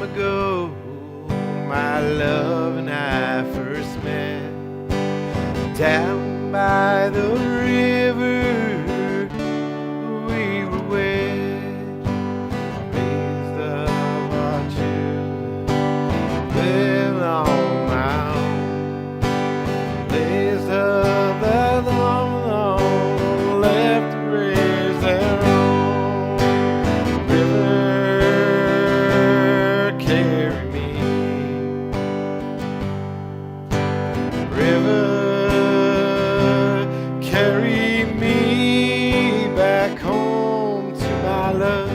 ago, my love and I first met down by the river. We were wed, raised up our children well on my own. Raised up that long left to raise their own. River, carry me. River, carry me back home to my love.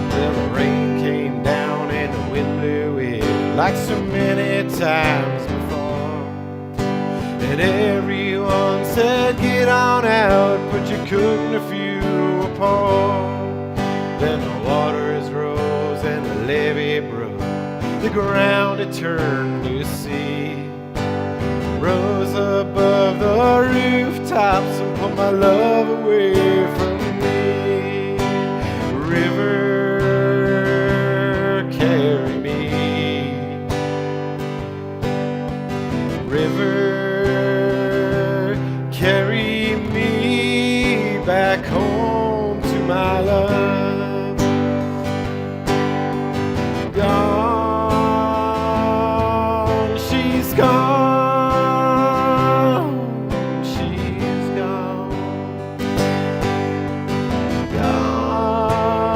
Well, the rain came down and the wind blew in like so many times before. And everyone said, get on out, but you couldn't if you were poor. Then the waters rose and the levee broke. The ground had turned to sea. Rose above the rooftops and pulled my love away from me. River, carry me. River, carry me back home to my love. Gone, she's gone, she's gone. Gone,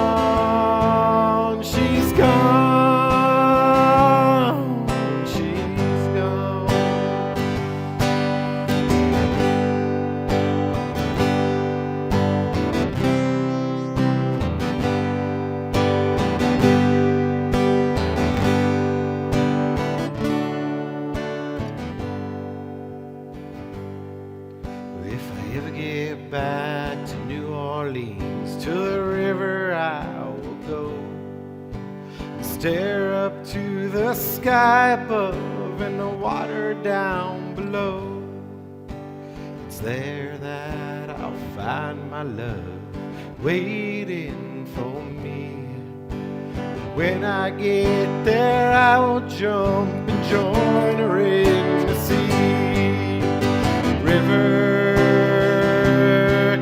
she's gone, she's gone. If I ever get back to New Orleans, to the river I will go and stare up to the sky above and the water down below. It's there that I'll find my love waiting for me. When I get there, I will jump and join her in the sea. River,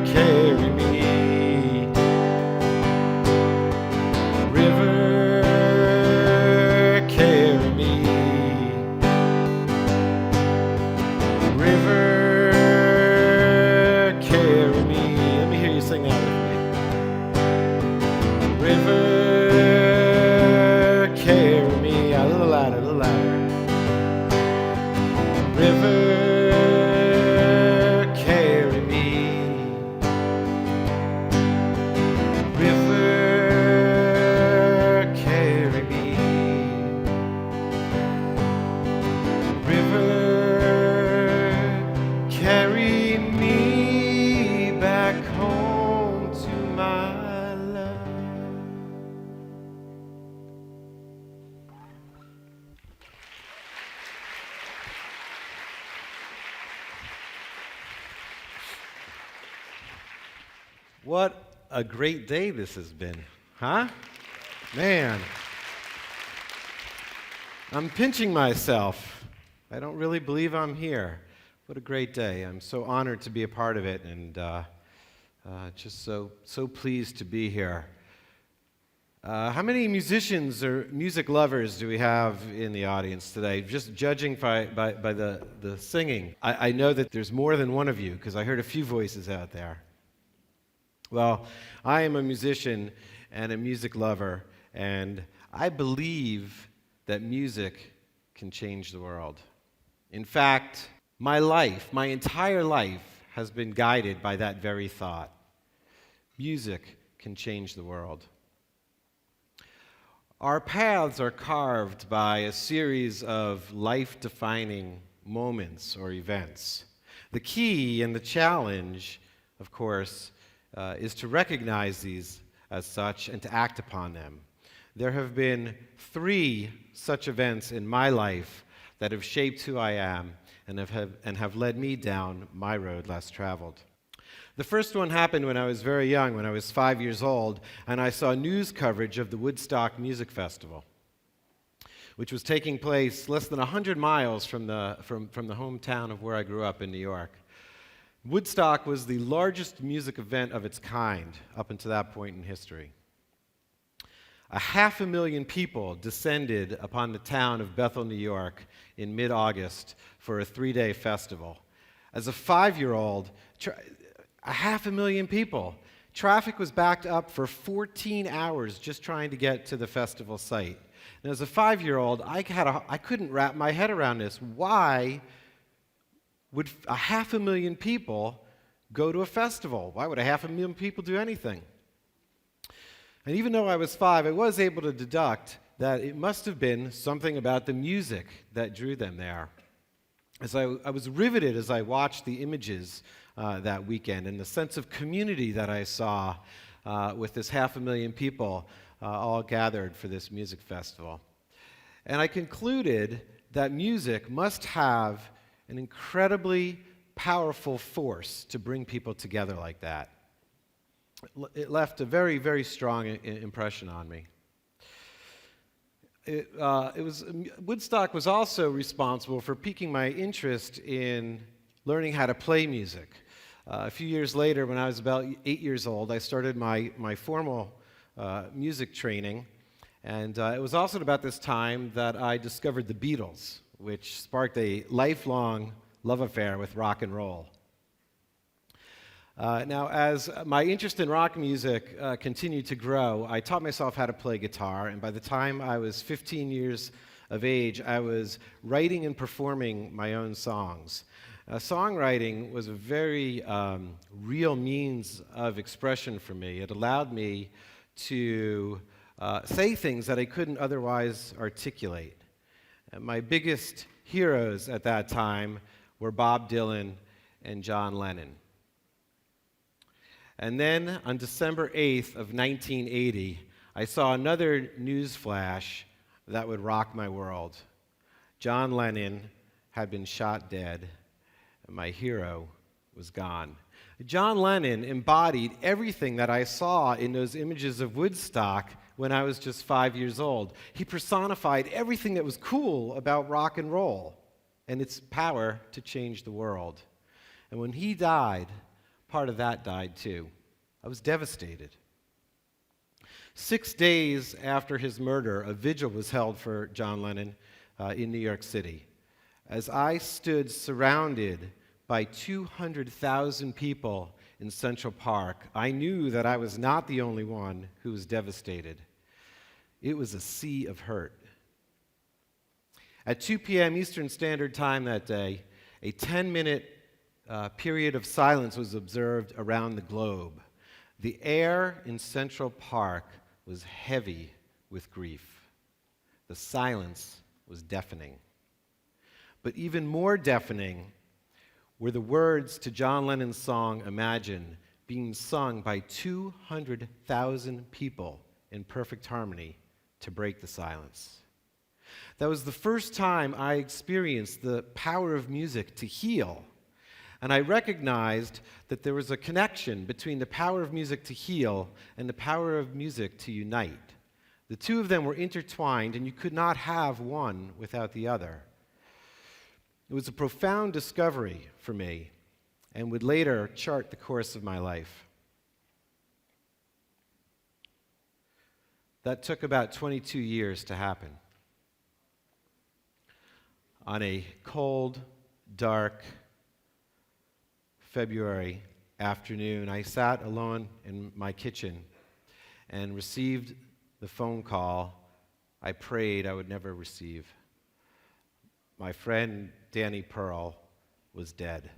carry me. River, carry me. River, carry me. Let me hear you sing that with me. River, carry me. A little louder, a little louder. River, carry me. River, carry me. River, carry me back home to my love. What a great day this has been, huh? Man, I'm pinching myself. I don't really believe I'm here. What a great day. I'm so honored to be a part of it and just so pleased to be here. How many musicians or music lovers do we have in the audience today? Just judging by the singing, I know that there's more than one of you because I heard a few voices out there. Well, I am a musician and a music lover, and I believe that music can change the world. In fact, my entire life, has been guided by that very thought. Music can change the world. Our paths are carved by a series of life-defining moments or events. The key and the challenge, of course, is to recognize these as such and to act upon them. There have been 3 such events in my life that have shaped who I am and have led me down my road less traveled. The first one happened when I was very young, when I was 5 years old, and I saw news coverage of the Woodstock Music Festival, which was taking place less than 100 miles from the hometown of where I grew up in New York. Woodstock was the largest music event of its kind up until that point in history. 500,000 people descended upon the town of Bethel, New York in mid-August for a 3-day festival. As a 5-year-old, 500,000 people. Traffic was backed up for 14 hours just trying to get to the festival site. And as a 5-year-old, I couldn't wrap my head around this. Why would 500,000 people go to a festival? Why would 500,000 people do anything? And even though I was 5, I was able to deduct that it must have been something about the music that drew them there. As I was riveted as I watched the images that weekend and the sense of community that I saw with this 500,000 people all gathered for this music festival. And I concluded that music must have an incredibly powerful force to bring people together like that. It left a very, very strong impression on me. Woodstock was also responsible for piquing my interest in learning how to play music. A few years later, when I was about 8 years old, I started my formal music training, and it was also about this time that I discovered the Beatles, which sparked a lifelong love affair with rock and roll. Now, as my interest in rock music continued to grow, I taught myself how to play guitar, and by the time I was 15 years of age, I was writing and performing my own songs. Songwriting was a very real means of expression for me. It allowed me to say things that I couldn't otherwise articulate. And my biggest heroes at that time were Bob Dylan and John Lennon. And then on December 8th of 1980, I saw another news flash that would rock my world. John Lennon had been shot dead, and my hero was gone. John Lennon embodied everything that I saw in those images of Woodstock when I was just 5 years old. He personified everything that was cool about rock and roll and its power to change the world. And when he died, part of that died too. I was devastated. 6 days after his murder, a vigil was held for John Lennon in New York City. As I stood surrounded by 200,000 people in Central Park, I knew that I was not the only one who was devastated. It was a sea of hurt. At 2 p.m. Eastern Standard Time that day, a 10-minute period of silence was observed around the globe. The air in Central Park was heavy with grief. The silence was deafening. But even more deafening were the words to John Lennon's song, Imagine, being sung by 200,000 people in perfect harmony to break the silence. That was the first time I experienced the power of music to heal. And I recognized that there was a connection between the power of music to heal and the power of music to unite. The two of them were intertwined, and you could not have one without the other. It was a profound discovery for me and would later chart the course of my life. That took about 22 years to happen. On a cold, dark February afternoon, I sat alone in my kitchen and received the phone call I prayed I would never receive. My friend Danny Pearl was dead.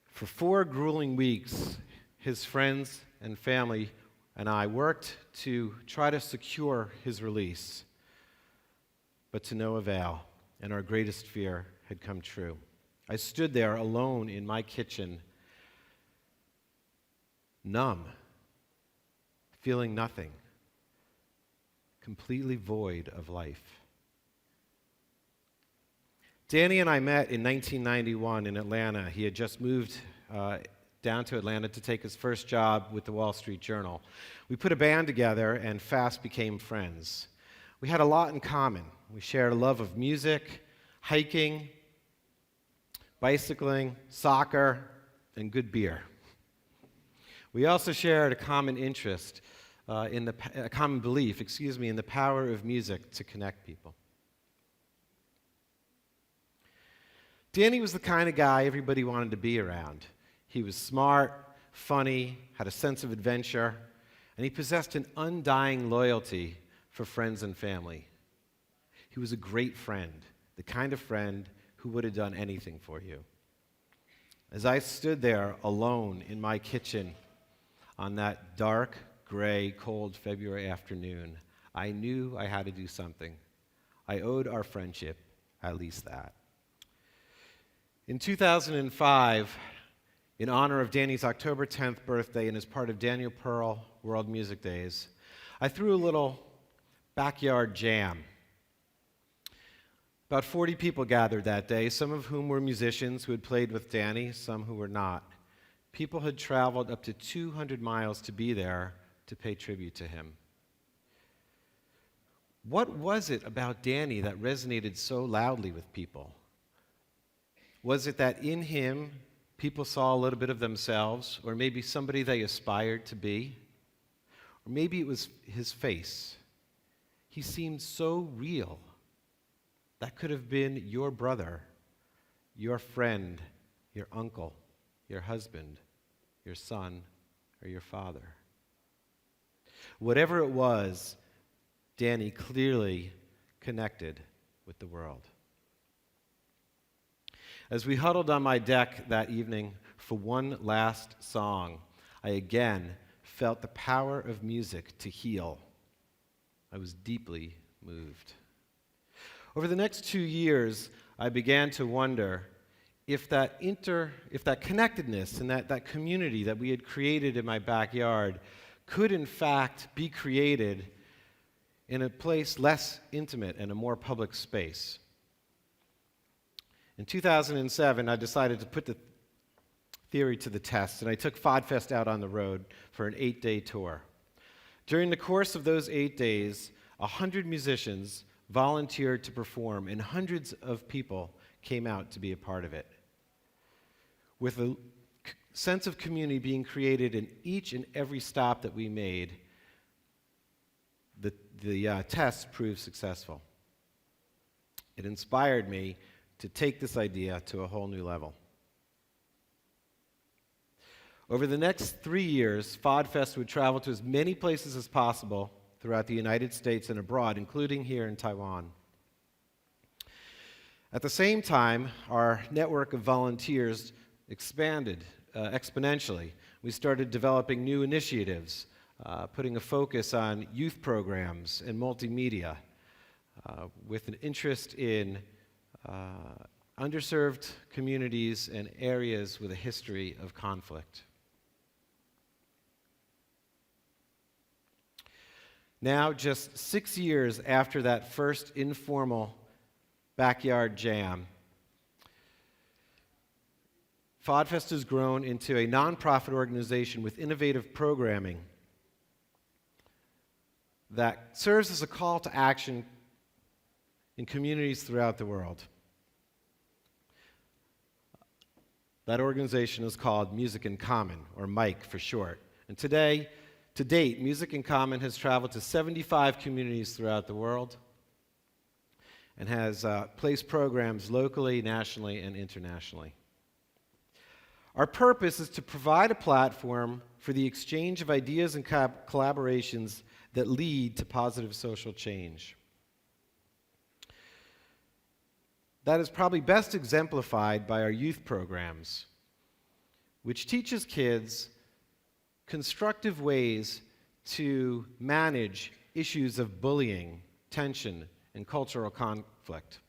For 4 grueling weeks, his friends and family and I worked to try to secure his release, but to no avail, and our greatest fear had come true. I stood there alone in my kitchen, numb, feeling nothing, completely void of life. Danny and I met in 1991 in Atlanta. He had just moved down to Atlanta to take his first job with the Wall Street Journal. We put a band together and fast became friends. We had a lot in common. We shared a love of music, hiking, bicycling, soccer, and good beer. We also shared a common interest, a common belief, in the power of music to connect people. Danny was the kind of guy everybody wanted to be around. He was smart, funny, had a sense of adventure, and he possessed an undying loyalty for friends and family. He was a great friend, the kind of friend who would have done anything for you. As I stood there alone in my kitchen on that dark, gray, cold February afternoon, I knew I had to do something. I owed our friendship at least that. In 2005, in honor of Danny's October 10th birthday and as part of Daniel Pearl World Music Days, I threw a little backyard jam. About 40 people gathered that day, some of whom were musicians who had played with Danny, some who were not. People had traveled up to 200 miles to be there to pay tribute to him. What was it about Danny that resonated so loudly with people? Was it that in him, people saw a little bit of themselves, or maybe somebody they aspired to be? Or maybe it was his face. He seemed so real. That could have been your brother, your friend, your uncle, your husband, your son, or your father. Whatever it was, Danny clearly connected with the world. As we huddled on my deck that evening for one last song, I again felt the power of music to heal. I was deeply moved. Over the next 2 years, I began to wonder if that connectedness and that community that we had created in my backyard could in fact be created in a place less intimate and a more public space. In 2007, I decided to put the theory to the test, and I took FODfest out on the road for an 8-day tour. During the course of those 8 days, 100 musicians volunteered to perform, and hundreds of people came out to be a part of it. With a sense of community being created in each and every stop that we made, the test proved successful. It inspired me to take this idea to a whole new level. Over the next 3 years, FODfest would travel to as many places as possible throughout the United States and abroad, including here in Taiwan. At the same time, our network of volunteers expanded exponentially. We started developing new initiatives, putting a focus on youth programs and multimedia, with an interest in underserved communities and areas with a history of conflict. Now, just 6 years after that first informal backyard jam, FODfest has grown into a nonprofit organization with innovative programming that serves as a call to action in communities throughout the world. That organization is called Music in Common, or MIC for short. And to date, Music in Common has traveled to 75 communities throughout the world and has placed programs locally, nationally, and internationally. Our purpose is to provide a platform for the exchange of ideas and collaborations that lead to positive social change. That is probably best exemplified by our youth programs, which teaches kids constructive ways to manage issues of bullying, tension, and cultural conflict.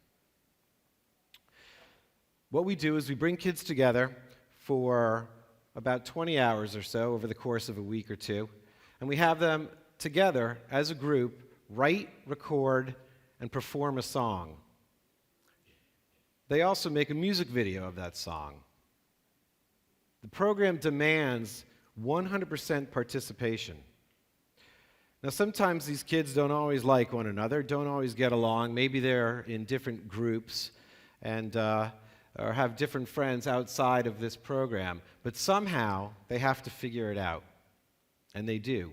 What we do is we bring kids together for about 20 hours or so over the course of a week or two, and we have them together as a group write, record, and perform a song. They also make a music video of that song. The program demands 100% participation. Now, sometimes these kids don't always like one another, don't always get along. Maybe they're in different groups and or have different friends outside of this program. But somehow, they have to figure it out. And they do.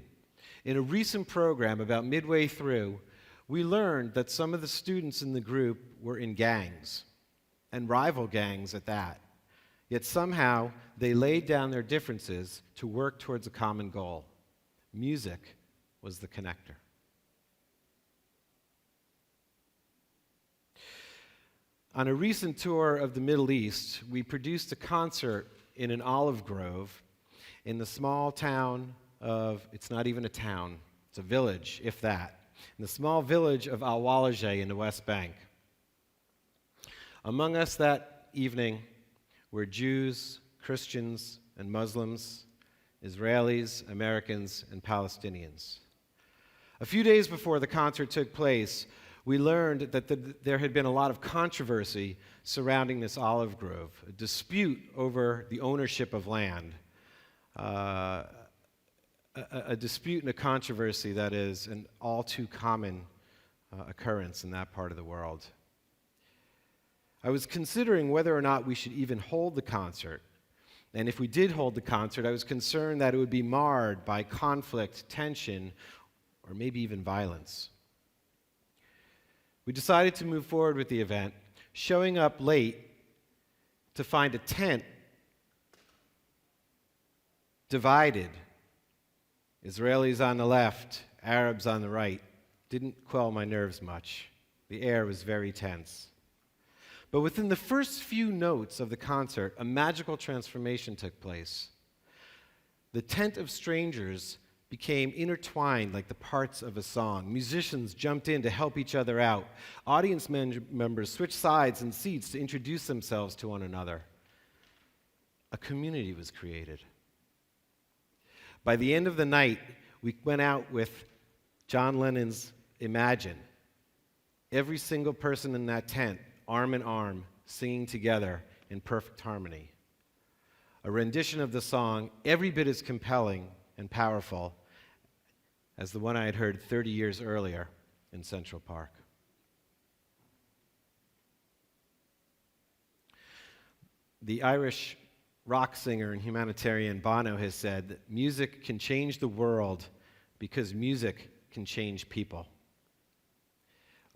In a recent program, about midway through, we learned that some of the students in the group were in gangs, and rival gangs at that. Yet somehow, they laid down their differences to work towards a common goal. Music was the connector. On a recent tour of the Middle East, we produced a concert in an olive grove in the small town of, it's not even a town, it's a village, if that, in the small village of Al-Walajeh in the West Bank. Among us that evening were Jews, Christians, and Muslims, Israelis, Americans, and Palestinians. A few days before the concert took place, we learned that there had been a lot of controversy surrounding this olive grove, a dispute over the ownership of land, a dispute and a controversy that is an all too common occurrence in that part of the world. I was considering whether or not we should even hold the concert. And if we did hold the concert, I was concerned that it would be marred by conflict, tension, or maybe even violence. We decided to move forward with the event, showing up late to find a tent divided. Israelis on the left, Arabs on the right. Didn't quell my nerves much. The air was very tense. But within the first few notes of the concert, a magical transformation took place. The tent of strangers became intertwined like the parts of a song. Musicians jumped in to help each other out. Audience members switched sides and seats to introduce themselves to one another. A community was created. By the end of the night, we went out with John Lennon's Imagine. Every single person in that tent, arm in arm, singing together in perfect harmony. A rendition of the song every bit as compelling and powerful as the one I had heard 30 years earlier in Central Park. The Irish rock singer and humanitarian Bono has said that music can change the world because music can change people.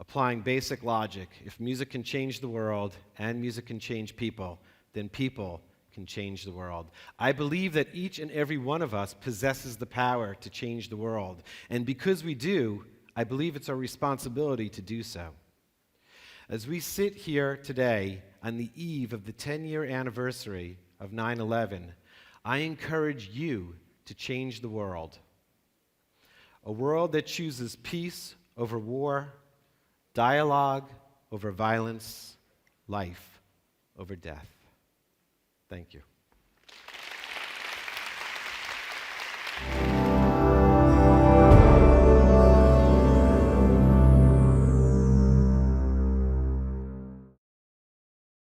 Applying basic logic, if music can change the world and music can change people, then people can change the world. I believe that each and every one of us possesses the power to change the world. And because we do, I believe it's our responsibility to do so. As we sit here today on the eve of the 10-year anniversary of 9/11, I encourage you to change the world. A world that chooses peace over war, dialogue over violence, life over death. Thank you.